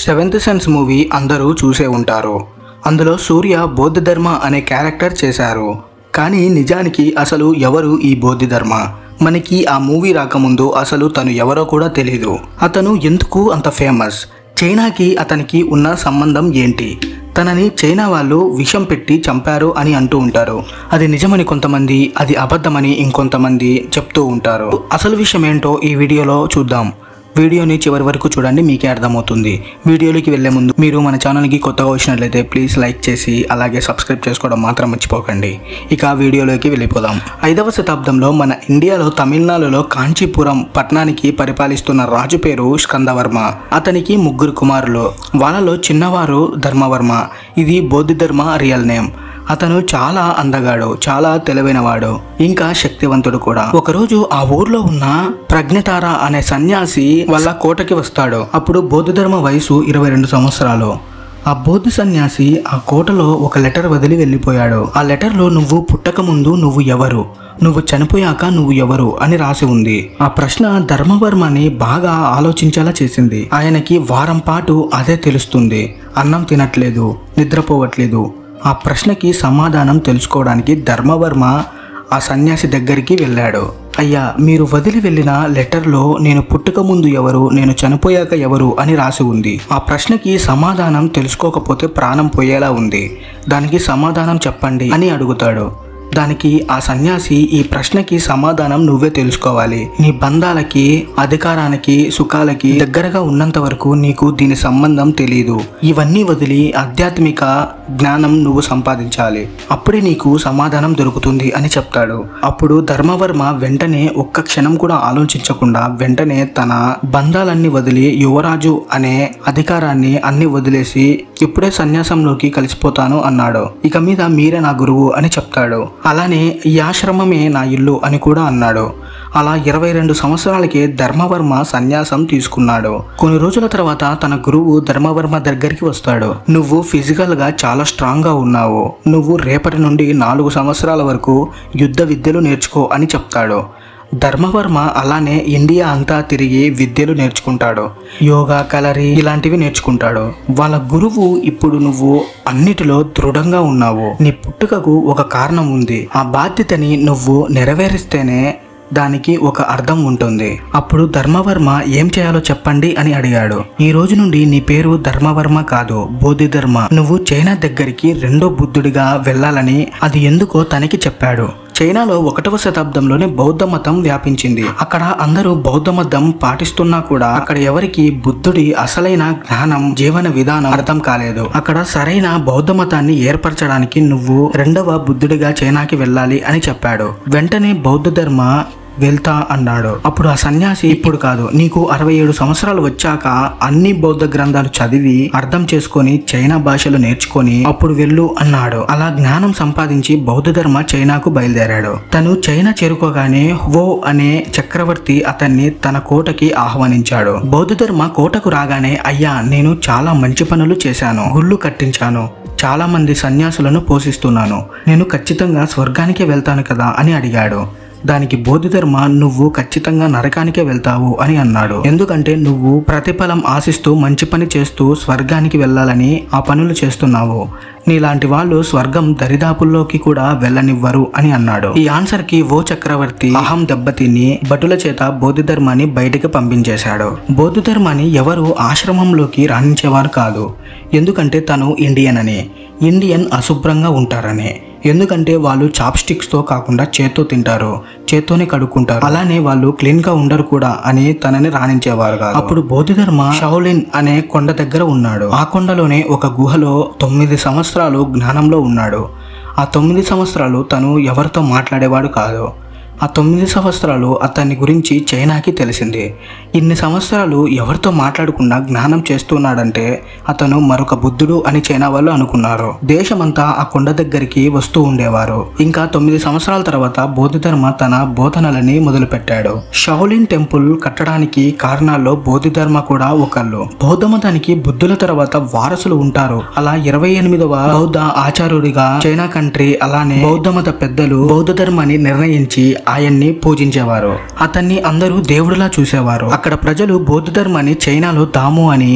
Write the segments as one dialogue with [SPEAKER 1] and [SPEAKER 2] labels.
[SPEAKER 1] Seventh sense movie అందరూ చూసే ఉంటారు. అందులో సూర్య బోధిధర్మ అనే క్యారెక్టర్ చేశారు. కానీ నిజానికి అసలు ఎవరు ఈ బోధిధర్మ? మనకి ఆ మూవీ రాకముందు అసలు తను ఎవరో కూడా తెలీదు. అతను ఎందుకు అంత ఫేమస్? చైనాకి అతనికి ఉన్న సంబంధం ఏంటి? తనని చైనా వాళ్ళు విషం పెట్టి చంపారు అని అంటూ ఉంటారు. అది నిజమని కొంతమంది, అది అబద్ధమని ఇంకొంతమంది చెప్తూ ఉంటారు. అసలు విషయం ఏంటో ఈ వీడియోలో చూద్దాం. వీడియోని చివరి వరకు చూడండి, మీకే అర్థమవుతుంది. వీడియోలోకి వెళ్లే ముందు మీరు మన ఛానల్కి కొత్తగా వచ్చినట్లయితే ప్లీజ్ లైక్ చేసి అలాగే సబ్స్క్రైబ్ చేసుకోవడం మాత్రం మర్చిపోకండి. ఇక వీడియోలోకి వెళ్ళిపోదాం. 5వ శతాబ్దంలో మన ఇండియాలో తమిళనాడులో కాంచీపురం పట్టణానికి పరిపాలిస్తున్న రాజు పేరు స్కందవర్మ. అతనికి 3 కుమారులు. వాళ్ళలో చిన్నవారు ధర్మవర్మ. ఇది బోధిధర్మ రియల్ నేమ్. అతను చాలా అందగాడు, చాలా తెలివైనవాడు, ఇంకా శక్తివంతుడు కూడా. ఒకరోజు ఆ ఊర్లో ఉన్న ప్రజ్ఞతార అనే సన్యాసి వాళ్ళ కోటకి వస్తాడు. అప్పుడు బోధిధర్మ వయసు 22 సంవత్సరాలు. ఆ బౌద్ధ సన్యాసి ఆ కోటలో ఒక లెటర్ వదిలి వెళ్ళిపోయాడు. ఆ లెటర్లో నువ్వు పుట్టక ముందు నువ్వు ఎవరు, నువ్వు చనిపోయాక నువ్వు ఎవరు అని రాసి ఉంది. ఆ ప్రశ్న ధర్మవర్మని బాగా ఆలోచించేలా చేసింది. ఆయనకి వారం పాటు అదే తెలుస్తుంది. అన్నం తినట్లేదు, నిద్రపోవట్లేదు. ఆ ప్రశ్నకి సమాధానం తెలుసుకోవడానికి ధర్మవర్మ ఆ సన్యాసి దగ్గరికి వెళ్ళాడు. అయ్యా, మీరు వదిలి వెళ్ళిన లెటర్లో నేను పుట్టక ముందు ఎవరు, నేను చనిపోయాక ఎవరు అని రాసి ఉంది. ఆ ప్రశ్నకి సమాధానం తెలుసుకోకపోతే ప్రాణం పోయేలా ఉంది. దానికి సమాధానం చెప్పండి అని అడుగుతాడు. దానికి ఆ సన్యాసి, ఈ ప్రశ్నకి సమాధానం నువ్వే తెలుసుకోవాలి. నీ బంధాలకి, అధికారానికి, సుఖాలకి దగ్గరగా ఉన్నంత వరకు నీకు దీని సంబంధం తెలియదు. ఇవన్నీ వదిలి ఆధ్యాత్మిక జ్ఞానం నువ్వు సంపాదించాలి. అప్పుడే నీకు సమాధానం దొరుకుతుంది అని చెప్తాడు. అప్పుడు ధర్మవర్మ వెంటనే ఒక్క క్షణం కూడా ఆలోచించకుండా వెంటనే తన బంధాలన్నీ వదిలి యువరాజు అనే అధికారాన్ని అన్ని వదిలేసి ఇప్పుడే సన్యాసంలోకి కలిసిపోతాను అన్నాడు. ఇక మీద మీరే నా గురువు అని చెప్తాడు. అలానే ఈ ఆశ్రమమే నా ఇల్లు అని కూడా అన్నాడు. అలా 22 సంవత్సరాలకే ధర్మవర్మ సన్యాసం తీసుకున్నాడు. కొన్ని రోజుల తర్వాత తన గురువు ధర్మవర్మ దగ్గరికి వస్తాడు. నువ్వు ఫిజికల్ గా చాలా స్ట్రాంగ్ గా ఉన్నావు. నువ్వు రేపటి నుండి 4 సంవత్సరాల వరకు యుద్ధ విద్యలు నేర్చుకో అని చెప్తాడు. ధర్మవర్మ అలానే ఇండియా అంతా తిరిగి విద్యలు నేర్చుకుంటాడు. యోగా, కలరీ ఇలాంటివి నేర్చుకుంటాడు. వాళ్ళ గురువు, ఇప్పుడు నువ్వు అన్నిటిలో దృఢంగా ఉన్నావు. నీ పుట్టుకకు ఒక కారణం ఉంది. ఆ బాధ్యతని నువ్వు నెరవేరిస్తేనే దానికి ఒక అర్థం ఉంటుంది. అప్పుడు ధర్మవర్మ ఏం చేయాలో చెప్పండి అని అడిగాడు. ఈ రోజు నుండి నీ పేరు ధర్మవర్మ కాదు, బోధిధర్మ. నువ్వు చైనా దగ్గరికి రెండో బుద్ధుడిగా వెళ్ళాలని అది ఎందుకో తనకి చెప్పాడు. చైనాలో 1వ శతాబ్దంలోనే బౌద్ధ మతం వ్యాపించింది. అక్కడ అందరూ బౌద్ధ మతం పాటిస్తున్నా కూడా అక్కడ ఎవరికి బుద్ధుడి అసలైన జ్ఞానం, జీవన విధానం అర్థం కాలేదు. అక్కడ సరైన బౌద్ధ మతాన్ని ఏర్పరచడానికి నువ్వు 2వ బుద్ధుడిగా చైనాకి వెళ్ళాలి అని చెప్పాడు. వెంటనే బౌద్ధ ధర్మ వెళ్తా అన్నాడు. అప్పుడు ఆ సన్యాసి, ఇప్పుడు కాదు, నీకు 67 సంవత్సరాలు వచ్చాక అన్ని బౌద్ధ గ్రంథాలు చదివి అర్థం చేసుకొని చైనా భాషలు నేర్చుకొని అప్పుడు వెళ్ళు అన్నాడు. అలా జ్ఞానం సంపాదించి బౌద్ధ ధర్మ చైనాకు బయలుదేరాడు. తను చైనా చేరుకోగానే వో అనే చక్రవర్తి అతన్ని తన కోటకి ఆహ్వానించాడు. బౌద్ధ ధర్మ కోటకు రాగానే, అయ్యా, నేను చాలా మంచి పనులు చేశాను, గుళ్ళు కట్టించాను, చాలా మంది సన్యాసులను పోషిస్తున్నాను, నేను ఖచ్చితంగా స్వర్గానికి వెళ్తాను కదా అని అడిగాడు. దానికి బోధిధర్మ, నువ్వు ఖచ్చితంగా నరకానికే వెళ్తావు అని అన్నాడు. ఎందుకంటే నువ్వు ప్రతిఫలం ఆశిస్తూ మంచి పని చేస్తూ స్వర్గానికి వెళ్ళాలని ఆ పనులు చేస్తున్నావు. నీలాంటి వాళ్ళు స్వర్గం దరిదాపుల్లోకి కూడా వెళ్ళనివ్వరు అని అన్నాడు. ఈ ఆన్సర్ కి ఓ చక్రవర్తి అహం దెబ్బతిని భటుల చేత బోధిధర్మని బయటికి పంపించేశాడు. బోధిధర్మని ఎవరు ఆశ్రమంలోకి రాణించేవారు కాదు. ఎందుకంటే తను ఇండియన్ అని. ఇండియన్ అశుభ్రంగా ఉంటారని. ఎందుకంటే వాళ్ళు చాప్ స్టిక్స్ తో కాకుండా చేత్తో తింటారు, చేత్తోనే కడుక్కుంటారు, అలానే వాళ్ళు క్లీన్ గా ఉండరు కూడా అని తనని రాణించేవారు కాదు. అప్పుడు బోధిధర్మ షావులిన్ అనే కొండ దగ్గర ఉన్నాడు. ఆ కొండలోనే ఒక గుహలో 9 సంవత్సరాలు జ్ఞానంలో ఉన్నాడు. ఆ 9 సంవత్సరాలు తను ఎవరితో మాట్లాడేవాడు కాదు. ఆ 9 సంవత్సరాలు అతని గురించి చైనాకి తెలిసింది. ఇన్ని సంవత్సరాలు ఎవరితో మాట్లాడకుండా జ్ఞానం చేస్తున్నాడంటే అతను మరొక బుద్ధుడు అని చైనా వాళ్ళు అనుకున్నారు. దేశమంతా ఆ కొండ దగ్గరికి వస్తూ ఉండేవారు. ఇంకా 9 సంవత్సరాల తర్వాత బోధిధర్మ తన బోధనలని మొదలుపెట్టాడు. షావులిన్ టెంపుల్ కట్టడానికి కారణాల్లో బోధిధర్మ కూడా ఒకళ్ళు. బౌద్ధ మతానికి బుద్ధుల తర్వాత వారసులు ఉంటారు. అలా 28వ బౌద్ధ ఆచార్యుడిగా చైనా కంట్రీ అలానే బౌద్ధ మత పెద్దలు బౌద్ధ ధర్మాన్ని నిర్ణయించి ఆయన్ని పూజించేవారు. అతన్ని అందరూ దేవుడిలా చూసేవారు. అక్కడ ప్రజలు బౌద్ధ ధర్మాన్ని చైనాలో దాము అని,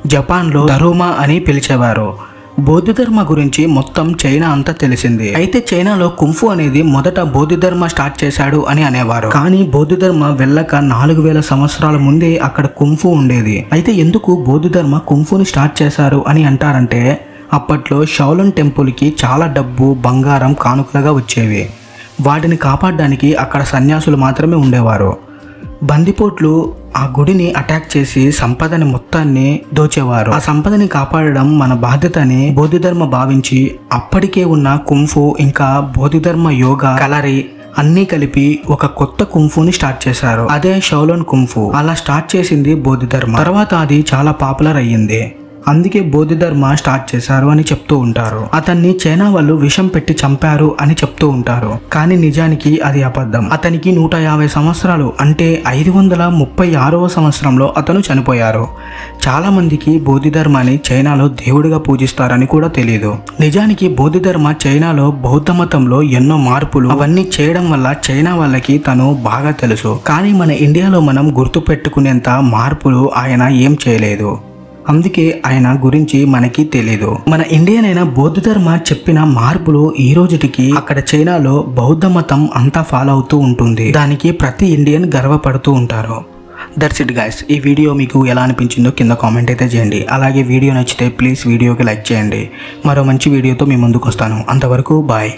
[SPEAKER 1] జపాన్లో ధరుమా అని పిలిచేవారు. బౌద్ధధర్మ గురించి మొత్తం చైనా అంతా తెలిసింది. అయితే చైనాలో కుంఫు అనేది మొదట బౌద్ధధర్మ స్టార్ట్ చేశాడు అని అనేవారు. కానీ బౌద్ధధర్మ వెళ్ళక 4000 సంవత్సరాల ముందే అక్కడ కుంఫు ఉండేది. అయితే ఎందుకు బౌద్ధధర్మ కుంఫుని స్టార్ట్ చేశారు అని అంటారంటే, అప్పట్లో షావులిన్ టెంపుల్కి చాలా డబ్బు, బంగారం కానుకలుగా వచ్చేవి. వాటిని కాపాడడానికి అక్కడ సన్యాసులు మాత్రమే ఉండేవారు. బందిపోట్లు ఆ గుడిని అటాక్ చేసి సంపదని మొత్తాన్ని దోచేవారు. ఆ సంపదని కాపాడడం మన బాధ్యత అని బౌద్ధధర్మ భావించి అప్పటికే ఉన్న కుంఫు ఇంకా బౌద్ధధర్మ యోగా, కలరి అన్నీ కలిపి ఒక కొత్త కుంఫుని స్టార్ట్ చేశారు. అదే షావులిన్ కుంఫు. అలా స్టార్ట్ చేసింది బౌద్ధధర్మ. తర్వాత అది చాలా పాపులర్ అయ్యింది. అందుకే బౌద్ధధర్మ స్టార్ట్ చేశారు అని చెప్తూ ఉంటారు. అతన్ని చైనా వాళ్ళు విషం పెట్టి చంపారు అని చెప్తూ ఉంటారు. కానీ నిజానికి అది అబద్ధం. అతనికి 150 సంవత్సరాలు అంటే 536వ సంవత్సరంలో అతను చనిపోయారు. చాలా మందికి బౌద్ధధర్మాన్ని చైనాలో దేవుడిగా పూజిస్తారని కూడా తెలియదు. నిజానికి బౌద్ధధర్మ చైనాలో బౌద్ధ మతంలో ఎన్నో మార్పులు అవన్నీ చేయడం వల్ల చైనా వాళ్ళకి తను బాగా తెలుసు. కానీ మన ఇండియాలో మనం గుర్తు పెట్టుకునేంత మార్పులు ఆయన ఏం చేయలేదు. అందుకే ఆయన గురించి మనకి తెలీదు. మన ఇండియన్ అయిన బౌద్ధధర్మ చెప్పిన మార్పులు ఈ రోజుటికి అక్కడ చైనాలో బౌద్ధ మతం అంతా ఫాలో అవుతూ ఉంటుంది. దానికి ప్రతి ఇండియన్ గర్వపడుతూ ఉంటారు. That's it guys. ఈ వీడియో మీకు ఎలా అనిపించిందో కింద కామెంట్ అయితే చేయండి. అలాగే వీడియో నచ్చితే ప్లీజ్ వీడియోకి లైక్ చేయండి. మరో మంచి వీడియోతో మీ ముందుకు వస్తాను. అంతవరకు బాయ్.